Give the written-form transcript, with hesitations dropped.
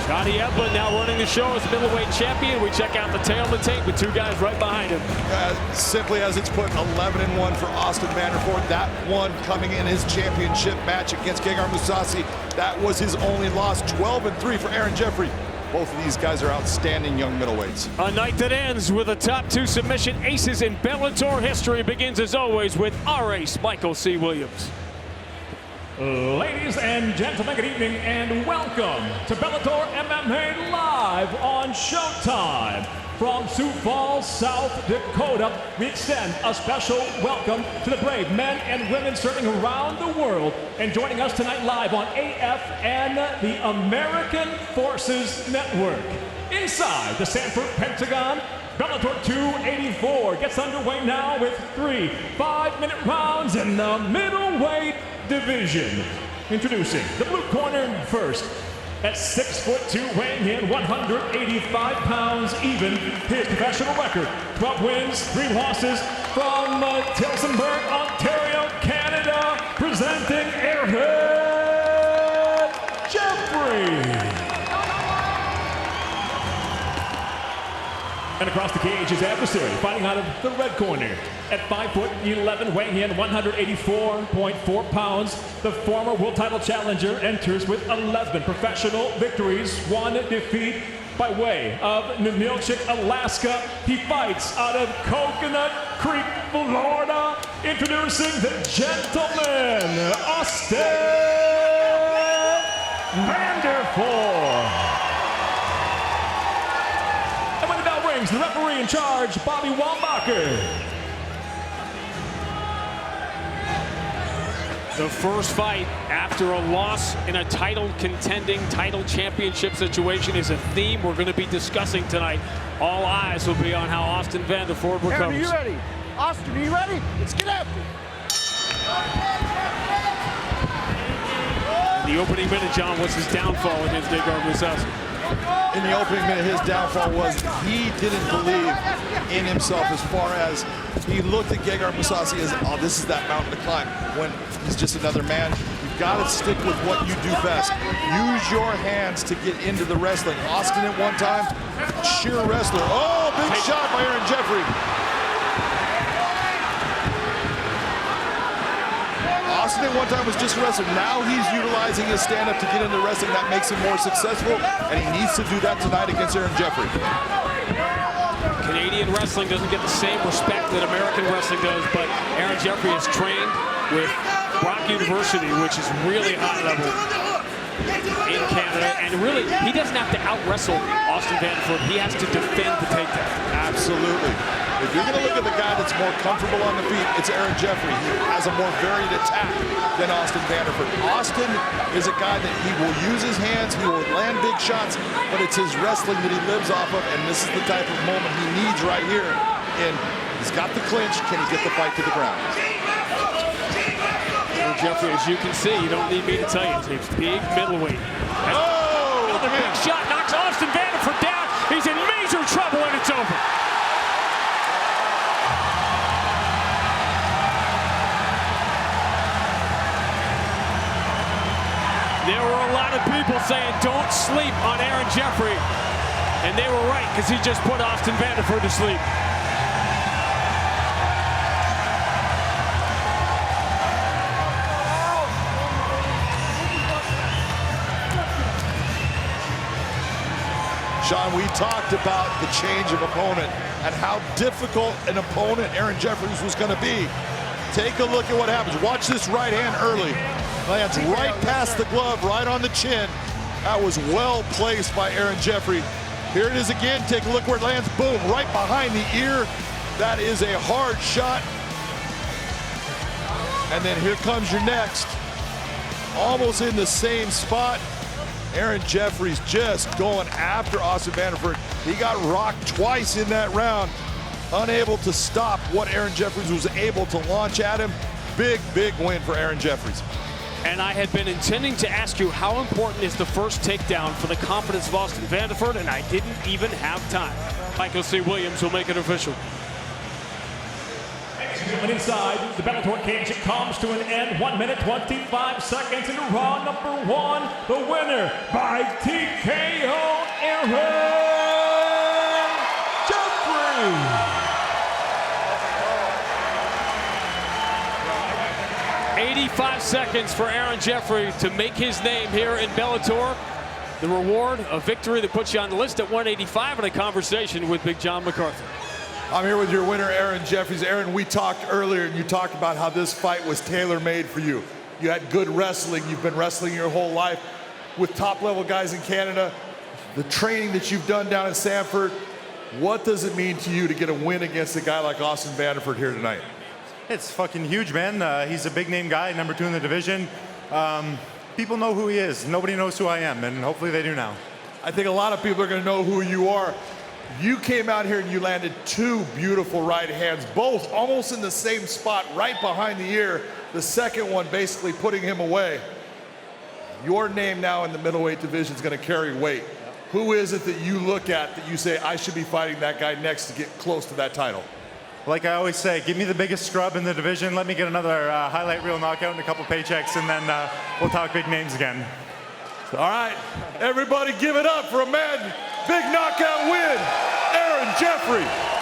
Johnny Eblin now running the show as middleweight champion. We check out the tail of the tape with two guys right behind him. Simply as it's put, 11-1 for Austin Vanderford. That one coming in his championship match against Gegard Mousasi. That was his only loss. 12-3 for Aaron Jeffery. Both of these guys are outstanding young middleweights. A night that ends with the top two submission aces in Bellator history begins as always with our ace, Michael C. Williams. Ladies and gentlemen, good evening and welcome to Bellator MMA Live on Showtime. From Sioux Falls, South Dakota, we extend a special welcome to the brave men and women serving around the world and joining us tonight live on AFN, the American Forces Network. Inside the Sanford Pentagon, Bellator 284 gets underway now with 3 5-minute rounds in the middleweight division. Introducing the blue corner first. At 6'2", weighing in 185 pounds even. His professional record, 12 wins, 3 losses from Tillsonburg, Ontario, Canada, presenting Aaron Jeffery. And across the cage, his adversary, fighting out of the red corner. At 5'11", weighing in 184.4 pounds, the former world title challenger enters with 11 professional victories, 1 defeat by way of Ninilchik, Alaska. He fights out of Coconut Creek, Florida. Introducing the gentleman, Austin Vanderford. And when the bell rings, the referee in charge, Bobby Wambacher. The first fight after a loss in a title contending, title championship situation is a theme we're going to be discussing tonight. All eyes will be on how Austin Vanderford recovers. Aaron, are you ready? Austin, are you ready? Let's get after it. In the opening minute, John, what's his downfall against Gegard Mousasi? In the opening minute, his downfall was he didn't believe in himself as far as he looked at Gegard Mousasi as, oh, this is that mountain to climb, when he's just another man. You've got to stick with what you do best. Use your hands to get into the wrestling. Austin at one time, sheer wrestler. Oh, big shot by Aaron Jeffery. Austin at one time was just a wrestler. Now he's utilizing his stand-up to get into wrestling. That makes him more successful, and he needs to do that tonight against Aaron Jeffery. Canadian wrestling doesn't get the same respect that American wrestling does, but Aaron Jeffery is trained with Brock University, which is really high level in Canada, and really, he doesn't have to out-wrestle Austin Vanderford. He has to defend the takedown. Absolutely. If you're going to look at the guy that's more comfortable on the feet, it's Aaron Jeffery. He has a more varied attack than Austin Vanderford. Austin is a guy that he will use his hands, he will land big shots, but it's his wrestling that he lives off of, and this is the type of moment he needs right here. And he's got the clinch. Can he get the fight to the ground? Aaron Jeffery, as you can see, you don't need me to tell you, he's a big middleweight. Oh, another big shot knocks Austin Vanderford down. He's in major trouble, and it's over. There were a lot of people saying, don't sleep on Aaron Jeffery. And they were right, because he just put Austin Vanderford to sleep. Sean, we talked about the change of opponent and how difficult an opponent Aaron Jeffries was going to be. Take a look at what happens. Watch this right hand early. Lands right past the glove, right on the chin. That was well placed by Aaron Jeffery. Here it is again. Take a look where it lands. Boom, right behind the ear. That is a hard shot. And then here comes your next. Almost in the same spot. Aaron Jeffries just going after Austin Vanderford. He got rocked twice in that round. Unable to stop what Aaron Jeffries was able to launch at him. Big, big win for Aaron Jeffries. And I had been intending to ask you how important is the first takedown for the confidence of Austin Vanderford, and I didn't even have time. Michael C. Williams will make it official. Ladies and And inside the Bellator cage, it comes to an end. 1 minute, 25 seconds into round number 1. The winner by TKO, Aaron Jeffery. 85 seconds for Aaron Jeffery to make his name here in Bellator. The reward, a victory that puts you on the list at 185, and a conversation with Big John MacArthur. I'm here with your winner, Aaron Jeffries. Aaron, we talked earlier, and you talked about how this fight was tailor-made for you. You had good wrestling. You've been wrestling your whole life with top-level guys in Canada. The training that you've done down in Sanford, what does it mean to you to get a win against a guy like Austin Vanderford here tonight? It's fucking huge, man. He's a big-name guy, number 2 in the division. People know who he is. Nobody knows who I am, and hopefully they do now. I think a lot of people are going to know who you are. You came out here and you landed 2 beautiful right hands, both almost in the same spot, right behind the ear. The second one basically putting him away. Your name now in the middleweight division is going to carry weight. Who is it that you look at that you say, I should be fighting that guy next to get close to that title? Like I always say, give me the biggest scrub in the division. Let me get another highlight reel knockout and a couple paychecks, and then we'll talk big names again. All right, everybody give it up for a man, big knockout win, Aaron Jeffery.